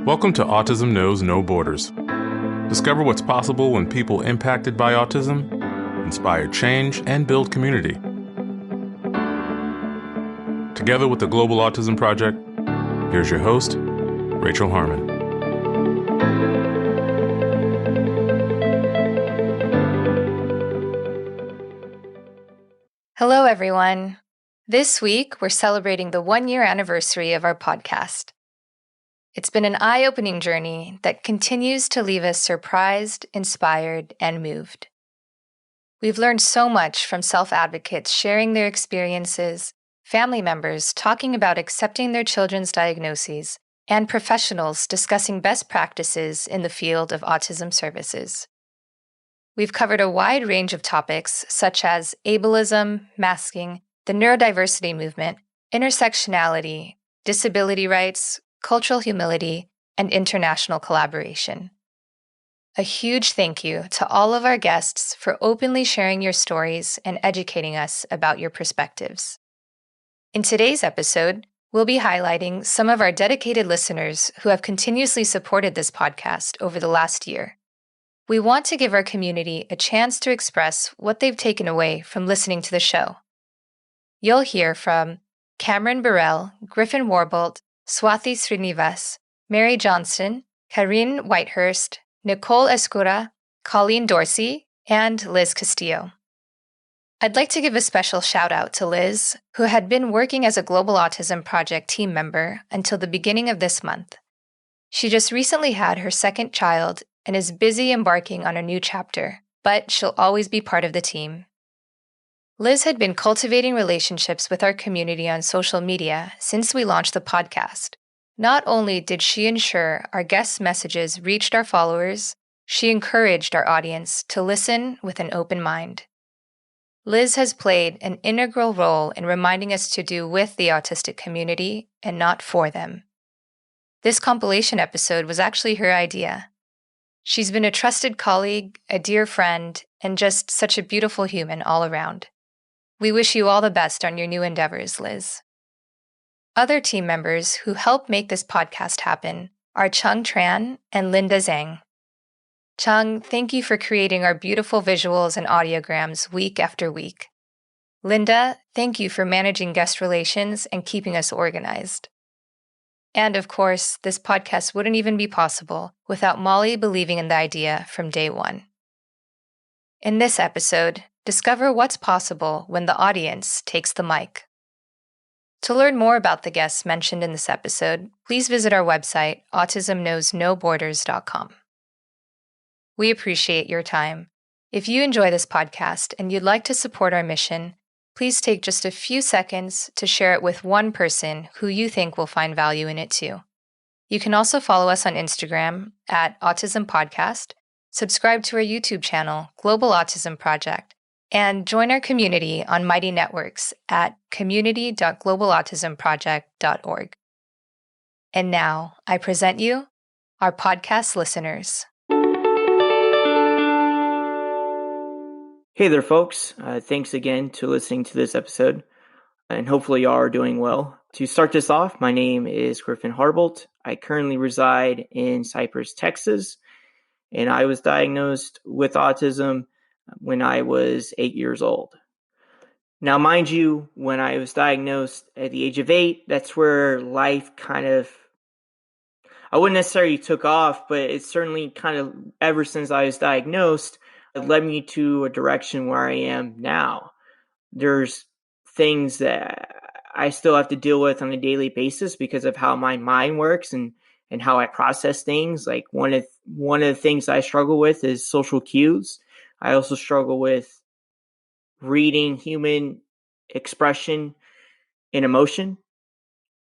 Welcome to Autism Knows No Borders. Discover what's possible when people impacted by autism inspire change and build community. Together with the Global Autism Project, here's your host, Rachel Harmon. Hello, everyone. This week, we're celebrating the 1-year anniversary of our podcast. It's been an eye-opening journey that continues to leave us surprised, inspired, and moved. We've learned so much from self-advocates sharing their experiences, family members talking about accepting their children's diagnoses, and professionals discussing best practices in the field of autism services. We've covered a wide range of topics such as ableism, masking, the neurodiversity movement, intersectionality, disability rights, cultural humility, and international collaboration. A huge thank you to all of our guests for openly sharing your stories and educating us about your perspectives. In today's episode, we'll be highlighting some of our dedicated listeners who have continuously supported this podcast over the last year. We want to give our community a chance to express what they've taken away from listening to the show. You'll hear from Cameron Burrell, Griffen Wharbolt, Swathi Srinivas, Mary Johnston, Carrin Whitehurst, Nicole Ezcurra, Colleen Dorsey, and Liz Castillo. I'd like to give a special shout out to Liz, who had been working as a Global Autism Project team member until the beginning of this month. She just recently had her second child and is busy embarking on a new chapter, but she'll always be part of the team. Liz had been cultivating relationships with our community on social media since we launched the podcast. Not only did she ensure our guest messages reached our followers, she encouraged our audience to listen with an open mind. Liz has played an integral role in reminding us to do with the autistic community and not for them. This compilation episode was actually her idea. She's been a trusted colleague, a dear friend, and just such a beautiful human all around. We wish you all the best on your new endeavors, Liz. Other team members who help make this podcast happen are Chung Tran and Linda Zhang. Chung, thank you for creating our beautiful visuals and audiograms week after week. Linda, thank you for managing guest relations and keeping us organized. And of course, this podcast wouldn't even be possible without Molly believing in the idea from day one. In this episode, discover what's possible when the audience takes the mic. To learn more about the guests mentioned in this episode, please visit our website, autismknowsnoborders.com. We appreciate your time. If you enjoy this podcast and you'd like to support our mission, please take just a few seconds to share it with one person who you think will find value in it too. You can also follow us on Instagram at Autism Podcast, subscribe to our YouTube channel, Global Autism Project, and join our community on Mighty Networks at community.globalautismproject.org. And now, I present you our podcast listeners. Hey there, folks. Thanks again to listening to this episode, and hopefully you all are doing well. To start this off, my name is Griffen Wharbolt. I currently reside in Cypress, Texas, and I was diagnosed with autism when I was 8 years old. Now, mind you, when I was diagnosed at the age of 8, that's where life I wouldn't necessarily took off, but it certainly ever since I was diagnosed, it led me to a direction where I am now. There's things that I still have to deal with on a daily basis because of how my mind works and how I process things. Like one of the things I struggle with is social cues. I also struggle with reading human expression and emotion.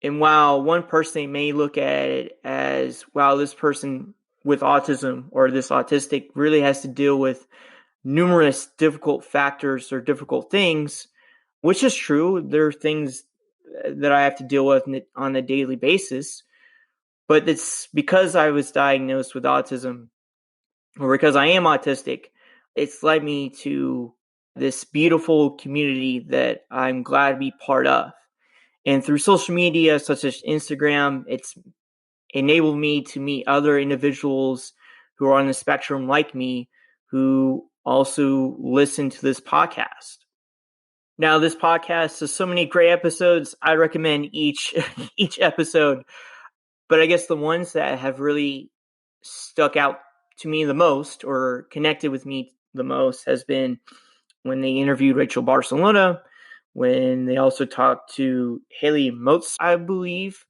And while one person may look at it as, wow, this person with autism or this autistic really has to deal with numerous difficult factors or difficult things, which is true. There are things that I have to deal with on a daily basis, but it's because I was diagnosed with autism or because I am autistic, it's led me to this beautiful community that I'm glad to be part of. And through social media such as Instagram, it's enabled me to meet other individuals who are on the spectrum like me, who also listen to this podcast. Now, this podcast has so many great episodes. I recommend each episode, but I guess the ones that have really stuck out to me the most or connected with me the most has been when they interviewed Rachel Barcelona, when they also talked to Haley Motz, I believe.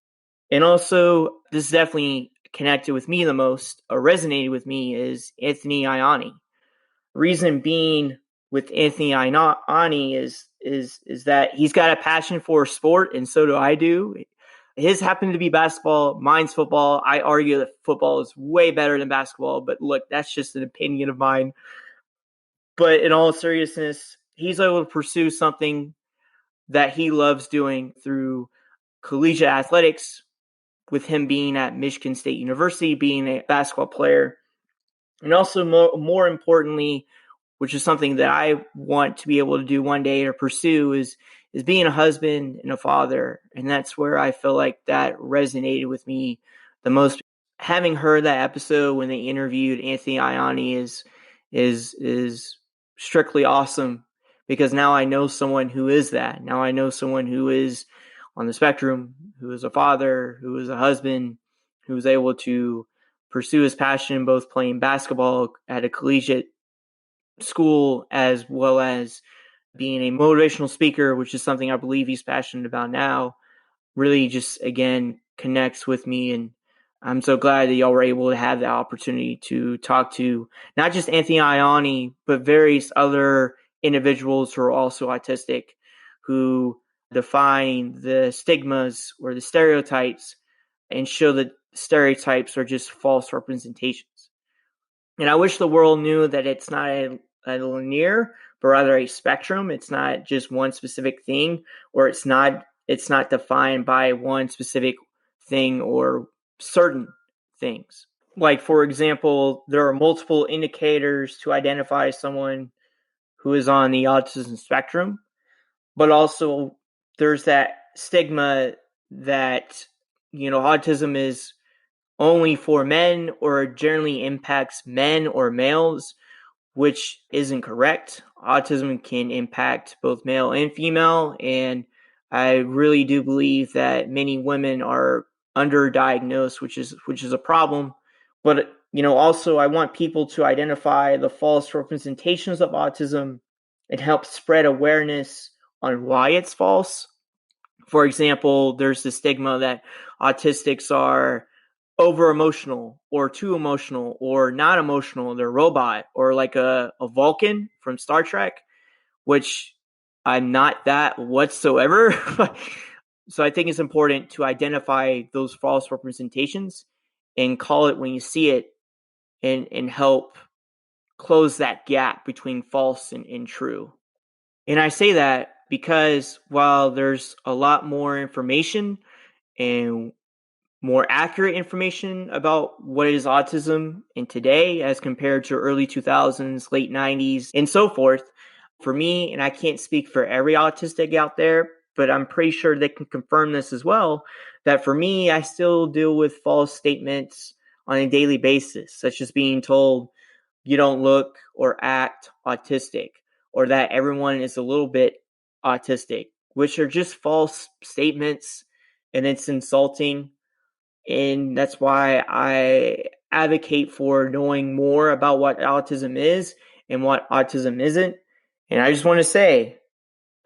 And also, this definitely connected with me the most, or resonated with me, is Anthony Ianni. Reason being with Anthony Ianni is that he's got a passion for sport, and so do I do. His happened to be basketball, mine's football. I argue that football is way better than basketball, but look, that's just an opinion of mine. But in all seriousness, he's able to pursue something that he loves doing through collegiate athletics, with him being at Michigan State University, being a basketball player. And also, more importantly, which is something that I want to be able to do one day or pursue, is being a husband and a father. And that's where I feel like that resonated with me the most. Having heard that episode when they interviewed Anthony Ianni is strictly awesome, because now I know someone who is that. Now I know someone who is on the spectrum, who is a father, who is a husband, who is able to pursue his passion, both playing basketball at a collegiate school as well as being a motivational speaker, which is something I believe he's passionate about now. Really just, again, connects with me. And I'm so glad that y'all were able to have the opportunity to talk to not just Anthony Ianni, but various other individuals who are also autistic, who define the stigmas or the stereotypes and show that stereotypes are just false representations. And I wish the world knew that it's not a linear, but rather a spectrum. It's not just one specific thing, or it's not defined by one specific thing or certain things. Like, for example, there are multiple indicators to identify someone who is on the autism spectrum, but also there's that stigma that, autism is only for men or generally impacts men or males, which isn't correct. Autism can impact both male and female, and I really do believe that many women are underdiagnosed, which is a problem. But also I want people to identify the false representations of autism and help spread awareness on why it's false. For example, there's the stigma that autistics are over emotional or too emotional or not emotional. They're a robot or like a Vulcan from Star Trek, which I'm not that whatsoever. So I think it's important to identify those false representations and call it when you see it, and help close that gap between false and true. And I say that because while there's a lot more information and more accurate information about what is autism in today as compared to early 2000s, late 90s, and so forth, for me, and I can't speak for every autistic out there, but I'm pretty sure they can confirm this as well, that for me, I still deal with false statements on a daily basis, such as being told you don't look or act autistic, or that everyone is a little bit autistic, which are just false statements, and it's insulting. And that's why I advocate for knowing more about what autism is and what autism isn't. And I just want to say,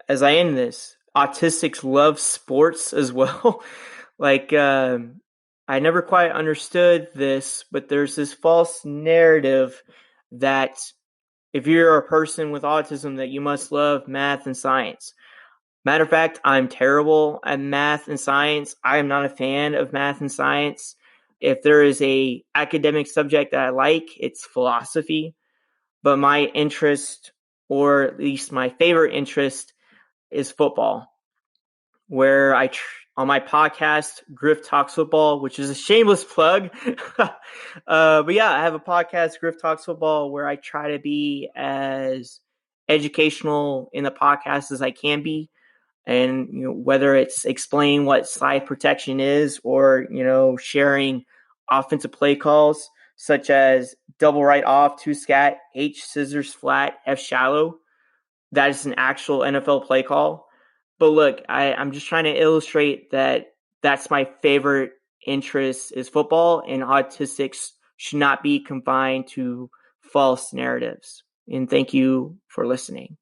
as I end this, autistics love sports as well. I never quite understood this, but there's this false narrative that if you're a person with autism, that you must love math and science. Matter of fact, I'm terrible at math and science. I am not a fan of math and science. If there is a academic subject that I like, it's philosophy. But my interest, or at least my favorite interest, is football. Where on my podcast, Griff Talks Football, which is a shameless plug. But yeah, I have a podcast, Griff Talks Football, where I try to be as educational in the podcast as I can be. And whether it's explaining what slide protection is or sharing offensive play calls such as double right off, two scat, H scissors flat, F shallow, that is an actual NFL play call. But look, I'm just trying to illustrate that that's my favorite interest is football, and autistics should not be confined to false narratives. And thank you for listening.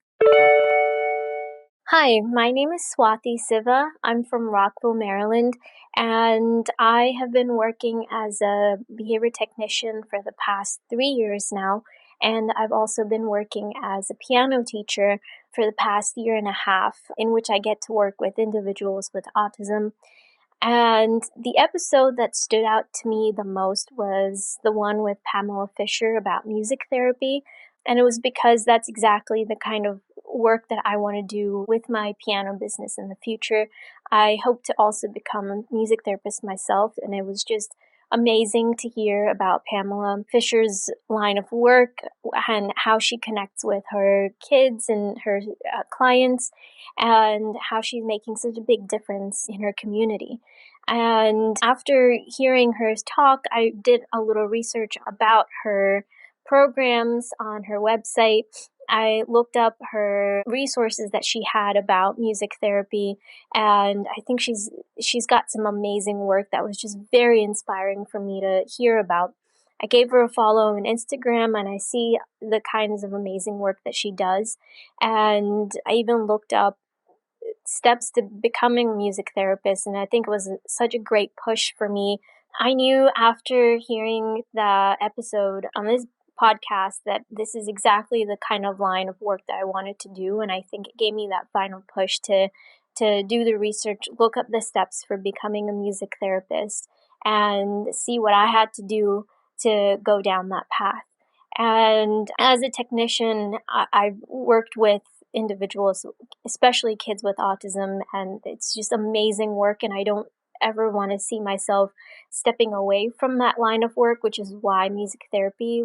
Hi, my name is Swathi Srinivas. I'm from Rockville, Maryland, and I have been working as a behavior technician for the past 3 years now, and I've also been working as a piano teacher for the past year and a half, in which I get to work with individuals with autism. And the episode that stood out to me the most was the one with Pamela Fisher about music therapy. And it was because that's exactly the kind of work that I want to do with my piano business in the future. I hope to also become a music therapist myself, and it was just amazing to hear about Pamela Fisher's line of work and how she connects with her kids and her clients, and how she's making such a big difference in her community. And after hearing her talk, I did a little research about her programs on her website. I looked up her resources that she had about music therapy, and I think she's got some amazing work that was just very inspiring for me to hear about. I gave her a follow on Instagram, and I see the kinds of amazing work that she does. And I even looked up steps to becoming a music therapist, and I think it was such a great push for me. I knew after hearing the episode on this podcast that this is exactly the kind of line of work that I wanted to do, and I think it gave me that final push to do the research, look up the steps for becoming a music therapist, and see what I had to do to go down that path. And as a technician, I've worked with individuals, especially kids with autism, and it's just amazing work, and I don't ever want to see myself stepping away from that line of work, which is why music therapy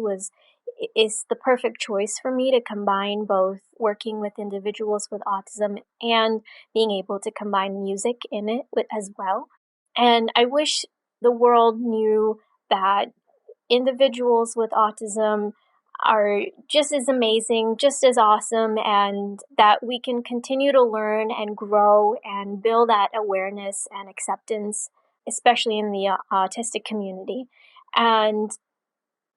is the perfect choice for me to combine both working with individuals with autism and being able to combine music in it as well. And I wish the world knew that individuals with autism are just as amazing, just as awesome, and that we can continue to learn and grow and build that awareness and acceptance, especially in the autistic community. And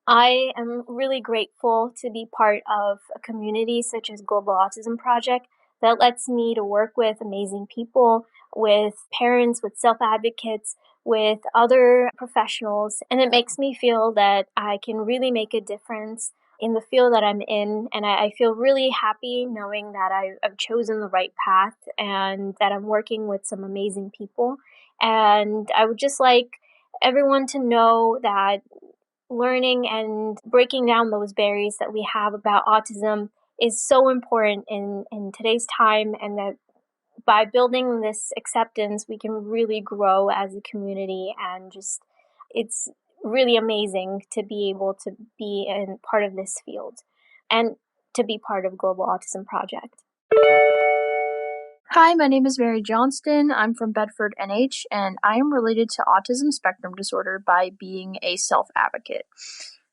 I am really grateful to be part of a community such as Global Autism Project that lets me to work with amazing people, with parents, with self-advocates, with other professionals, and it makes me feel that I can really make a difference in the field that I'm in, and I feel really happy knowing that I've chosen the right path and that I'm working with some amazing people. And I would just like everyone to know that learning and breaking down those barriers that we have about autism is so important in today's time, and that by building this acceptance, we can really grow as a community, and just it's really amazing to be able to be in part of this field and to be part of Global Autism Project. Hi, my name is Mary Johnston. I'm from Bedford, NH, and I am related to autism spectrum disorder by being a self-advocate.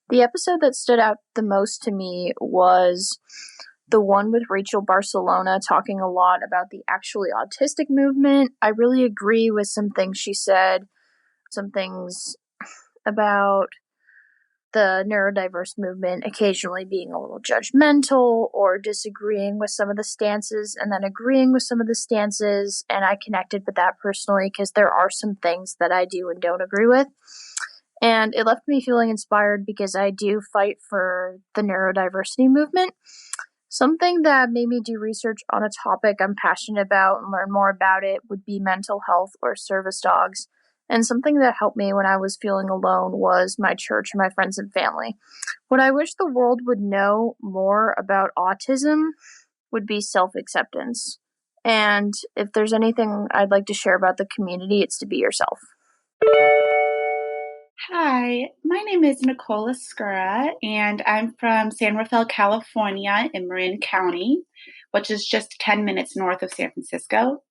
The episode that stood out the most to me was the one with Rachel Barcelona talking a lot about the actually autistic movement. I really agree with some things she said, some things about the neurodiverse movement occasionally being a little judgmental or disagreeing with some of the stances and then agreeing with some of the stances. And I connected with that personally because there are some things that I do and don't agree with. And it left me feeling inspired because I do fight for the neurodiversity movement. Something that made me do research on a topic I'm passionate about and learn more about it would be mental health or service dogs. And something that helped me when I was feeling alone was my church and my friends and family. What I wish the world would know more about autism would be self-acceptance. And if there's anything I'd like to share about the community, it's to be yourself. Hi, my name is Nicole Ezcurra, and I'm from San Rafael, California in Marin County, which is just 10 minutes north of San Francisco.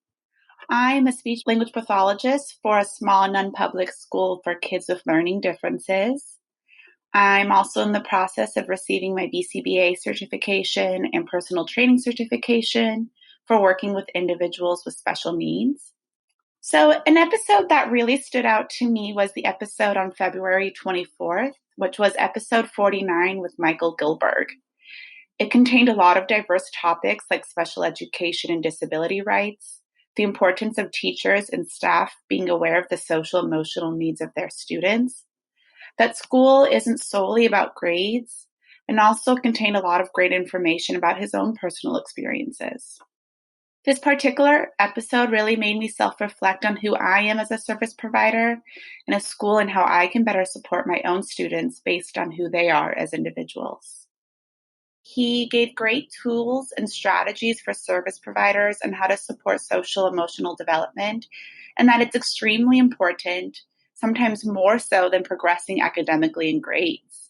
I'm a speech language pathologist for a small non-public school for kids with learning differences. I'm also in the process of receiving my BCBA certification and personal training certification for working with individuals with special needs. So an episode that really stood out to me was the episode on February 24th, which was episode 49 with Michael Gilberg. It contained a lot of diverse topics like special education and disability rights, the importance of teachers and staff being aware of the social emotional needs of their students, that school isn't solely about grades, and also contained a lot of great information about his own personal experiences. This particular episode really made me self-reflect on who I am as a service provider in a school and how I can better support my own students based on who they are as individuals. He gave great tools and strategies for service providers on how to support social emotional development, and that it's extremely important, sometimes more so than progressing academically in grades.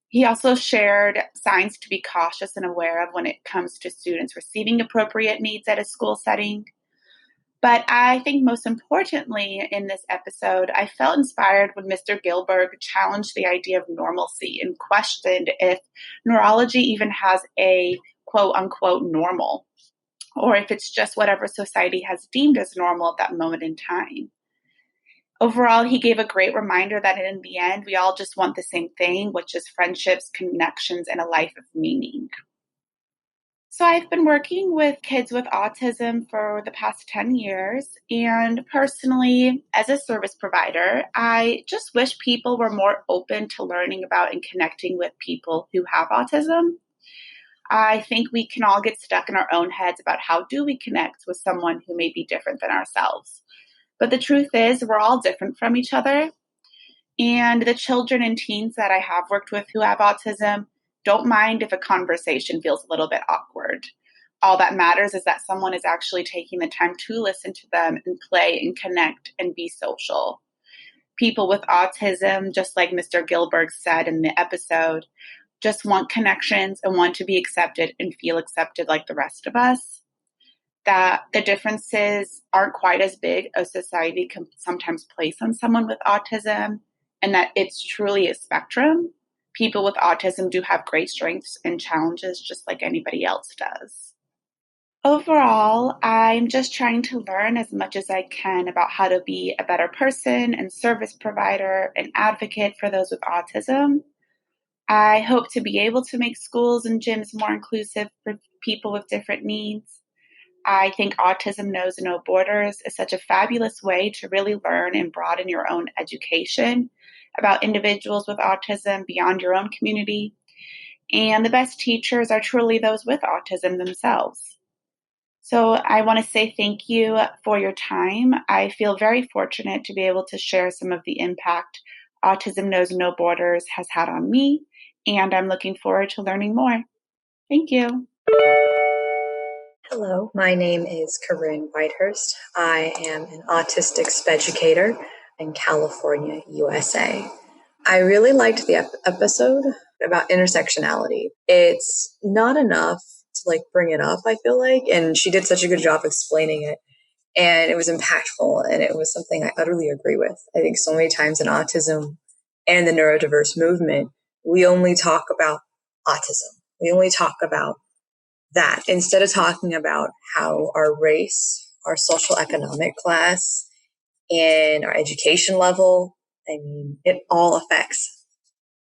He also shared signs to be cautious and aware of when it comes to students receiving appropriate needs at a school setting. But I think most importantly in this episode, I felt inspired when Mr. Gilberg challenged the idea of normalcy and questioned if neurology even has a quote unquote normal, or if it's just whatever society has deemed as normal at that moment in time. Overall, he gave a great reminder that in the end, we all just want the same thing, which is friendships, connections, and a life of meaning. So I've been working with kids with autism for the past 10 years. And personally, as a service provider, I just wish people were more open to learning about and connecting with people who have autism. I think we can all get stuck in our own heads about how do we connect with someone who may be different than ourselves. But the truth is, we're all different from each other. And the children and teens that I have worked with who have autism don't mind if a conversation feels a little bit awkward. All that matters is that someone is actually taking the time to listen to them and play and connect and be social. People with autism, just like Mr. Gilberg said in the episode, just want connections and want to be accepted and feel accepted like the rest of us. That the differences aren't quite as big as society can sometimes place on someone with autism, and that it's truly a spectrum. People with autism do have great strengths and challenges just like anybody else does. Overall, I'm just trying to learn as much as I can about how to be a better person and service provider and advocate for those with autism. I hope to be able to make schools and gyms more inclusive for people with different needs. I think Autism Knows No Borders is such a fabulous way to really learn and broaden your own education about individuals with autism beyond your own community. And the best teachers are truly those with autism themselves. So I want to say thank you for your time. I feel very fortunate to be able to share some of the impact Autism Knows No Borders has had on me, and I'm looking forward to learning more. Thank you. Hello, my name is Carrin Whitehurst. I am an autistic speducator in California, USA. I really liked the episode about intersectionality. It's not enough to bring it up, I feel like, and she did such a good job explaining it. And it was impactful, and it was something I utterly agree with. I think so many times in autism and the neurodiverse movement, we only talk about autism. We only talk about that instead of talking about how our race, our social economic class, and our education level, it all affects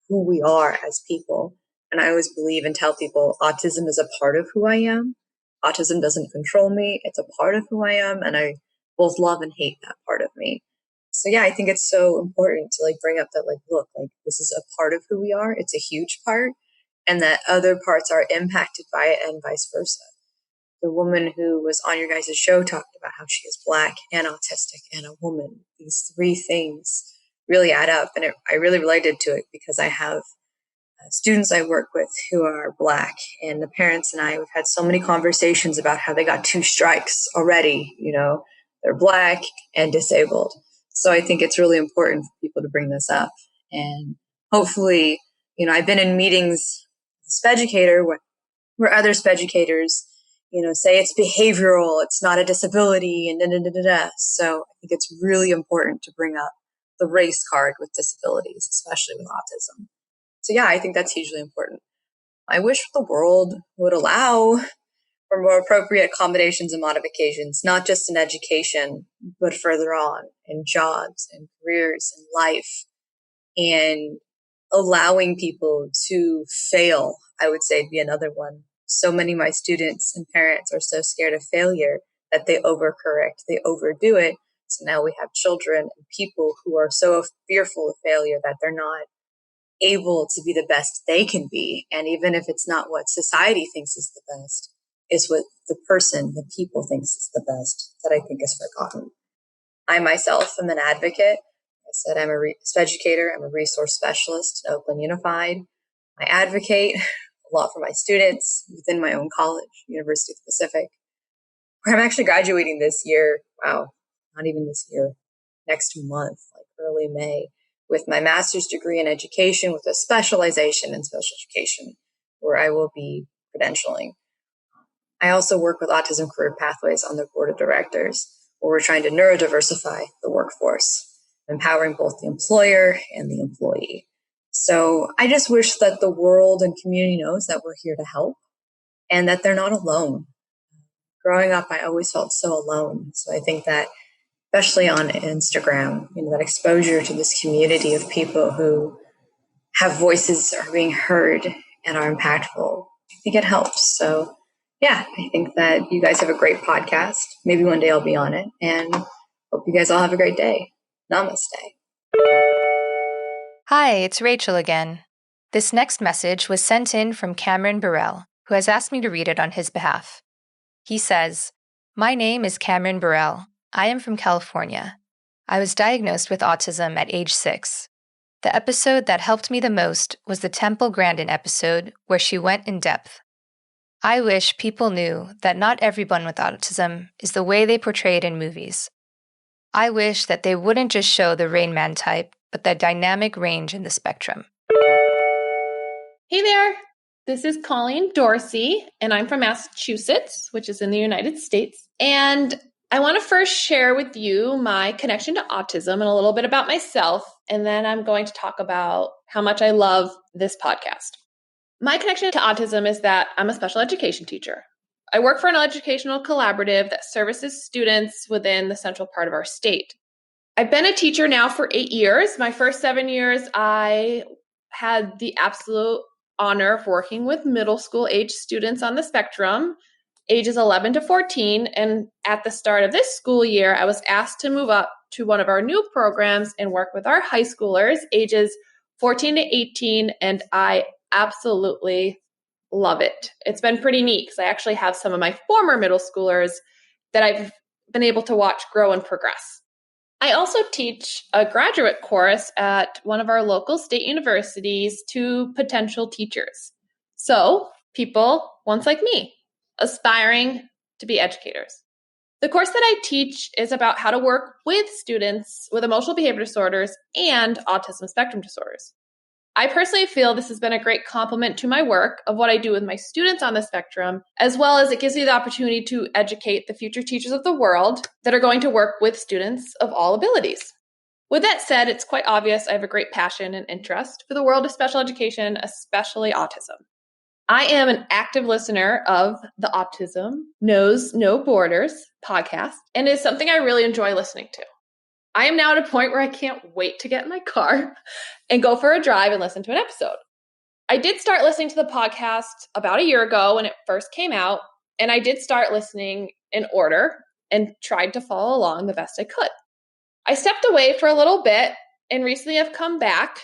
who we are as people. And I always believe and tell people autism is a part of who I am. Autism doesn't control me. It's a part of who I am. And I both love and hate that part of me. So yeah, I think it's so important to bring up that look, this is a part of who we are. It's a huge part. And that other parts are impacted by it and vice versa. The woman who was on your guys' show talked about how she is Black and autistic and a woman. These three things really add up. And I really related to it because I have students I work with who are Black, and the parents and I, we've had so many conversations about how they got 2 strikes already. They're Black and disabled. So I think it's really important for people to bring this up. And hopefully, I've been in meetings speducator where other speducators, say it's behavioral, it's not a disability, and da-da-da-da-da. So I think it's really important to bring up the race card with disabilities, especially with autism. So yeah, I think that's hugely important. I wish the world would allow for more appropriate accommodations and modifications, not just in education, but further on in jobs and careers and life, and allowing people to fail, I would say, would be another one. So many of my students and parents are so scared of failure that they overcorrect, they overdo it. So now we have children and people who are so fearful of failure that they're not able to be the best they can be. And even if it's not what society thinks is the best, it's what the person, the people thinks is the best that I think is forgotten. I myself am an advocate. I said I'm a educator. I'm a resource specialist at Oakland Unified. I advocate a lot for my students within my own college, University of the Pacific, where I'm actually graduating this year. Wow, not even this year, next month, like early May, with my master's degree in education with a specialization in special education, where I will be credentialing. I also work with Autism Career Pathways on their board of directors, where we're trying to neurodiversify the workforce, empowering both the employer and the employee. So I just wish that the world and community knows that we're here to help and that they're not alone. Growing up, I always felt so alone. So I think that, especially on Instagram, that exposure to this community of people who have voices are being heard and are impactful, I think it helps. So yeah, I think that you guys have a great podcast. Maybe one day I'll be on it, and hope you guys all have a great day. Namaste. Hi, it's Rachel again. This next message was sent in from Cameron Burrell, who has asked me to read it on his behalf. He says, "My name is Cameron Burrell. I am from California. I was diagnosed with autism at age 6. The episode that helped me the most was the Temple Grandin episode where she went in depth. I wish people knew that not everyone with autism is the way they portray it in movies. I wish that they wouldn't just show the Rain Man type, but the dynamic range in the spectrum." Hey there, this is Colleen Dorsey, and I'm from Massachusetts, which is in the United States. And I want to first share with you my connection to autism and a little bit about myself, and then I'm going to talk about how much I love this podcast. My connection to autism is that I'm a special education teacher. I work for an educational collaborative that services students within the central part of our state. I've been a teacher now for 8 years. My first 7 years, I had the absolute honor of working with middle school age students on the spectrum, ages 11 to 14. And at the start of this school year, I was asked to move up to one of our new programs and work with our high schoolers, ages 14 to 18. And I absolutely love it. It's been pretty neat because I actually have some of my former middle schoolers that I've been able to watch grow and progress. I also teach a graduate course at one of our local state universities to potential teachers. So people once like me, aspiring to be educators. The course that I teach is about how to work with students with emotional behavior disorders and autism spectrum disorders. I personally feel this has been a great complement to my work of what I do with my students on the spectrum, as well as it gives me the opportunity to educate the future teachers of the world that are going to work with students of all abilities. With that said, it's quite obvious I have a great passion and interest for the world of special education, especially autism. I am an active listener of the Autism Knows No Borders podcast, and it's something I really enjoy listening to. I am now at a point where I can't wait to get in my car and go for a drive and listen to an episode. I did start listening to the podcast about a year ago when it first came out, and I did start listening in order and tried to follow along the best I could. I stepped away for a little bit and recently have come back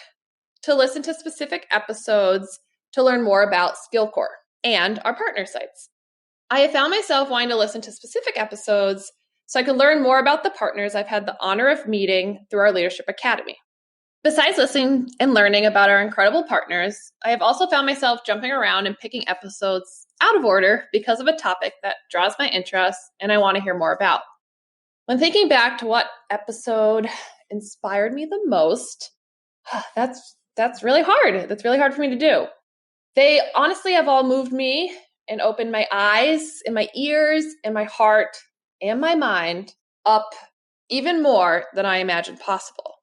to listen to specific episodes to learn more about SkillCorps and our partner sites. I have found myself wanting to listen to specific episodes so I could learn more about the partners I've had the honor of meeting through our Leadership Academy. Besides listening and learning about our incredible partners, I have also found myself jumping around and picking episodes out of order because of a topic that draws my interest and I want to hear more about. When thinking back to what episode inspired me the most, that's really hard. That's really hard for me to do. They honestly have all moved me and opened my eyes and my ears and my heart and my mind up even more than I imagined possible.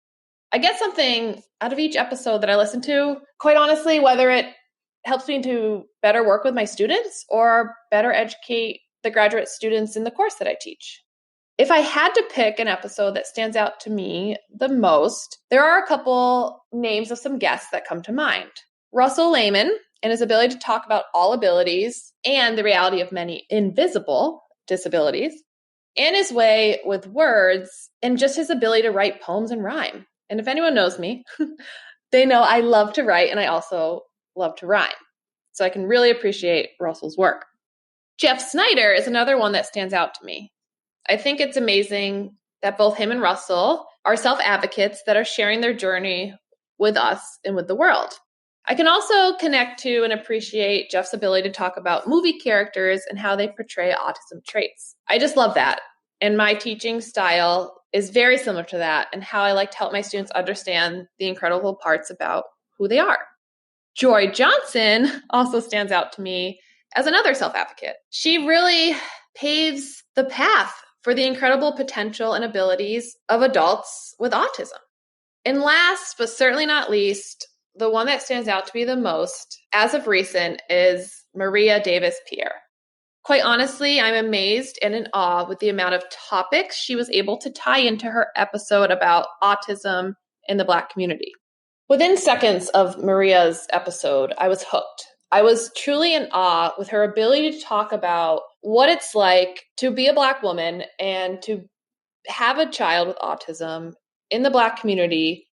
I get something out of each episode that I listen to, quite honestly, whether it helps me to better work with my students or better educate the graduate students in the course that I teach. If I had to pick an episode that stands out to me the most, there are a couple names of some guests that come to mind. Russell Lehman and his ability to talk about all abilities and the reality of many invisible disabilities, and his way with words and just his ability to write poems and rhyme. And if anyone knows me, they know I love to write and I also love to rhyme. So I can really appreciate Russell's work. Jeff Snyder is another one that stands out to me. I think it's amazing that both him and Russell are self-advocates that are sharing their journey with us and with the world. I can also connect to and appreciate Jeff's ability to talk about movie characters and how they portray autism traits. I just love that. And my teaching style is very similar to that and how I like to help my students understand the incredible parts about who they are. Joy Johnson also stands out to me as another self-advocate. She really paves the path for the incredible potential and abilities of adults with autism. And last, but certainly not least, the one that stands out to me the most, as of recent, is Maria Davis-Pierre. Quite honestly, I'm amazed and in awe with the amount of topics she was able to tie into her episode about autism in the Black community. Within seconds of Maria's episode, I was hooked. I was truly in awe with her ability to talk about what it's like to be a Black woman and to have a child with autism in the Black community.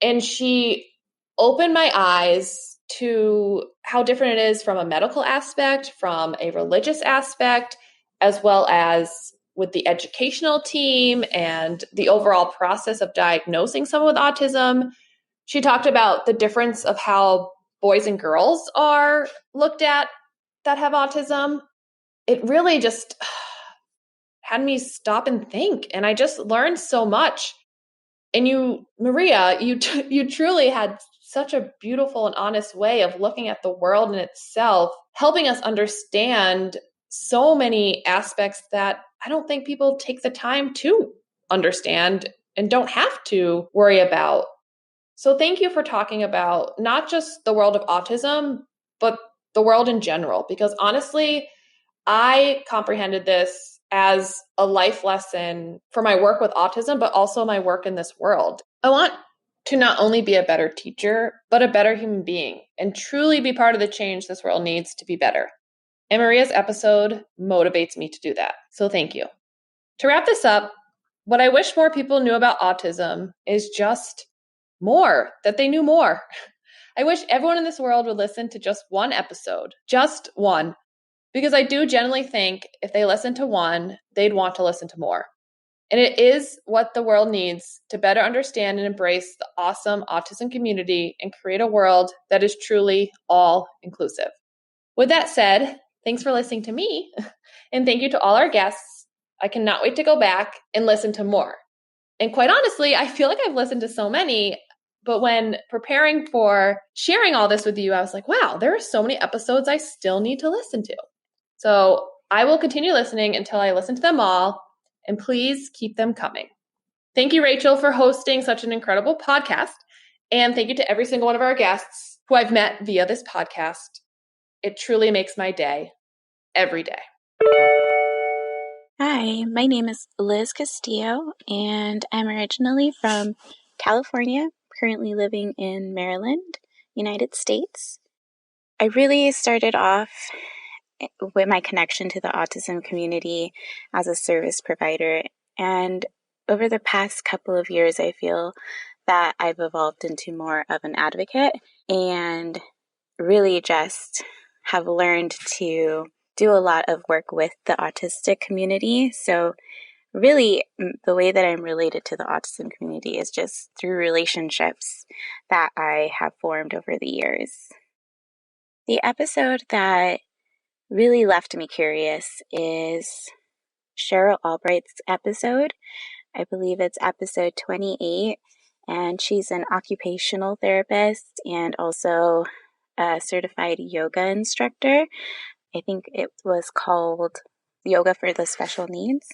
And she opened my eyes to how different it is from a medical aspect, from a religious aspect, as well as with the educational team and the overall process of diagnosing someone with autism. She talked about the difference of how boys and girls are looked at that have autism. It really just had me stop and think. And I just learned so much. And you, Maria, you truly had such a beautiful and honest way of looking at the world in itself, helping us understand so many aspects that I don't think people take the time to understand and don't have to worry about. So thank you for talking about not just the world of autism, but the world in general, because honestly, I comprehended this as a life lesson for my work with autism, but also my work in this world. I want to not only be a better teacher, but a better human being and truly be part of the change this world needs to be better. And Maria's episode motivates me to do that. So thank you. To wrap this up, what I wish more people knew about autism is just more, that they knew more. I wish everyone in this world would listen to just one episode, just one, because I do genuinely think if they listen to one, they'd want to listen to more. And it is what the world needs to better understand and embrace the awesome autism community and create a world that is truly all inclusive. With that said, thanks for listening to me. And thank you to all our guests. I cannot wait to go back and listen to more. And quite honestly, I feel like I've listened to so many, but when preparing for sharing all this with you, I was like, wow, there are so many episodes I still need to listen to. So I will continue listening until I listen to them all, and please keep them coming. Thank you, Rachel, for hosting such an incredible podcast. And thank you to every single one of our guests who I've met via this podcast. It truly makes my day every day. Hi, my name is Liz Castillo, and I'm originally from California, currently living in Maryland, United States. I really started off with my connection to the autism community as a service provider, and over the past couple of years, I feel that I've evolved into more of an advocate and really just have learned to do a lot of work with the autistic community. So really, the way that I'm related to the autism community is just through relationships that I have formed over the years. The episode that really left me curious is Cheryl Albright's episode. I believe it's episode 28, and she's an occupational therapist and also a certified yoga instructor. I think it was called Yoga for the Special Needs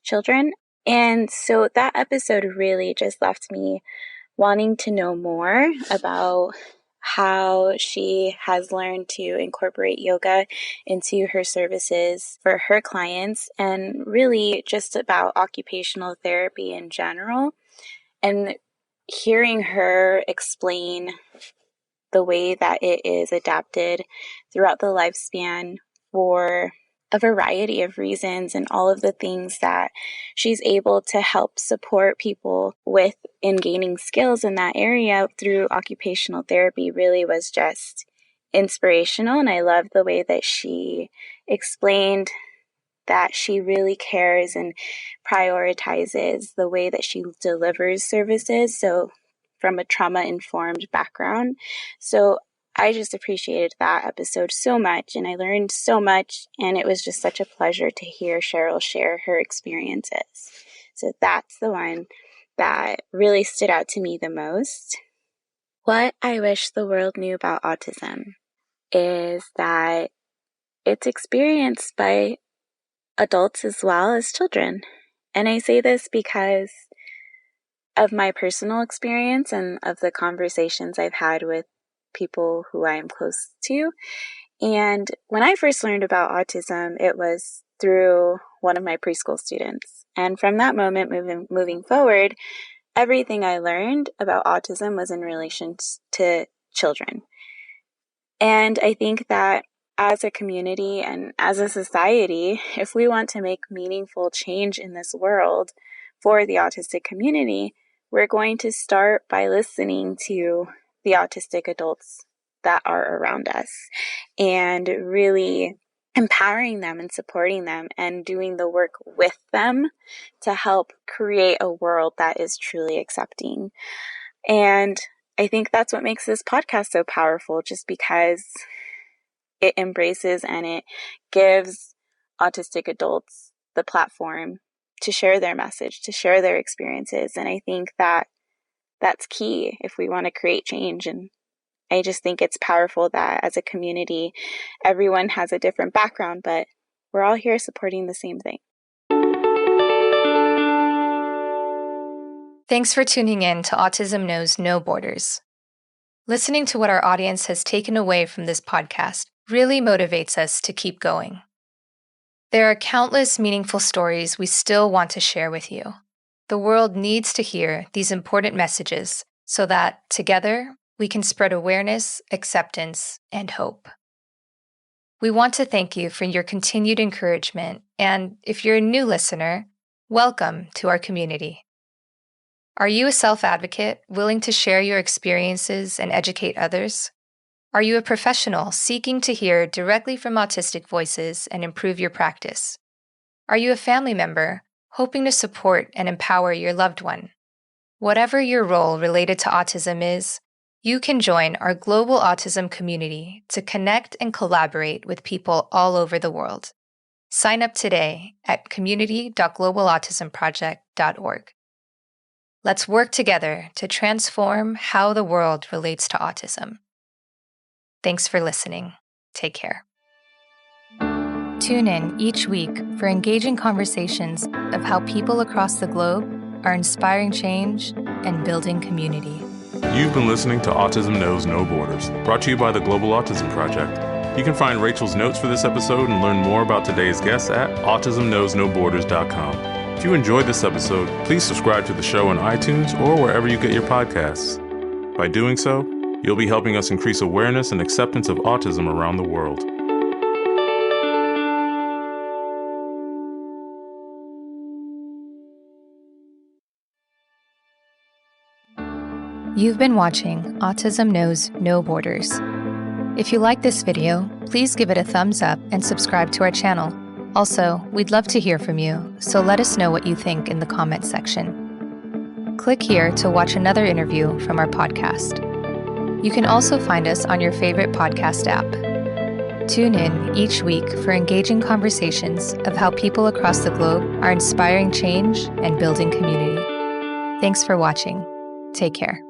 Children. And so that episode really just left me wanting to know more about how she has learned to incorporate yoga into her services for her clients, and really just about occupational therapy in general. And hearing her explain the way that it is adapted throughout the lifespan for a variety of reasons, and all of the things that she's able to help support people with in gaining skills in that area through occupational therapy really was just inspirational. And I love the way that she explained that she really cares and prioritizes the way that she delivers services. So from a trauma-informed background. So I just appreciated that episode so much, and I learned so much, and it was just such a pleasure to hear Cheryl share her experiences. So that's the one that really stood out to me the most. What I wish the world knew about autism is that it's experienced by adults as well as children. And I say this because of my personal experience and of the conversations I've had with people who I am close to. And when I first learned about autism, it was through one of my preschool students. And from that moment, moving forward, everything I learned about autism was in relation to children. And I think that as a community and as a society, if we want to make meaningful change in this world for the autistic community, we're going to start by listening to the autistic adults that are around us and really empowering them and supporting them and doing the work with them to help create a world that is truly accepting. And I think that's what makes this podcast so powerful, just because it embraces and it gives autistic adults the platform to share their message, to share their experiences. And I think that that's key if we want to create change. And I just think it's powerful that as a community, everyone has a different background, but we're all here supporting the same thing. Thanks for tuning in to Autism Knows No Borders. Listening to what our audience has taken away from this podcast really motivates us to keep going. There are countless meaningful stories we still want to share with you. The world needs to hear these important messages so that, together, we can spread awareness, acceptance, and hope. We want to thank you for your continued encouragement, and if you're a new listener, welcome to our community. Are you a self-advocate willing to share your experiences and educate others? Are you a professional seeking to hear directly from autistic voices and improve your practice? Are you a family member hoping to support and empower your loved one? Whatever your role related to autism is, you can join our global autism community to connect and collaborate with people all over the world. Sign up today at community.globalautismproject.org. Let's work together to transform how the world relates to autism. Thanks for listening. Take care. Tune in each week for engaging conversations of how people across the globe are inspiring change and building community. You've been listening to Autism Knows No Borders, brought to you by the Global Autism Project. You can find Rachel's notes for this episode and learn more about today's guests at autismknowsnoborders.com. If you enjoyed this episode, please subscribe to the show on iTunes or wherever you get your podcasts. By doing so, you'll be helping us increase awareness and acceptance of autism around the world. You've been watching Autism Knows No Borders. If you like this video, please give it a thumbs up and subscribe to our channel. Also, we'd love to hear from you, so let us know what you think in the comment section. Click here to watch another interview from our podcast. You can also find us on your favorite podcast app. Tune in each week for engaging conversations of how people across the globe are inspiring change and building community. Thanks for watching. Take care.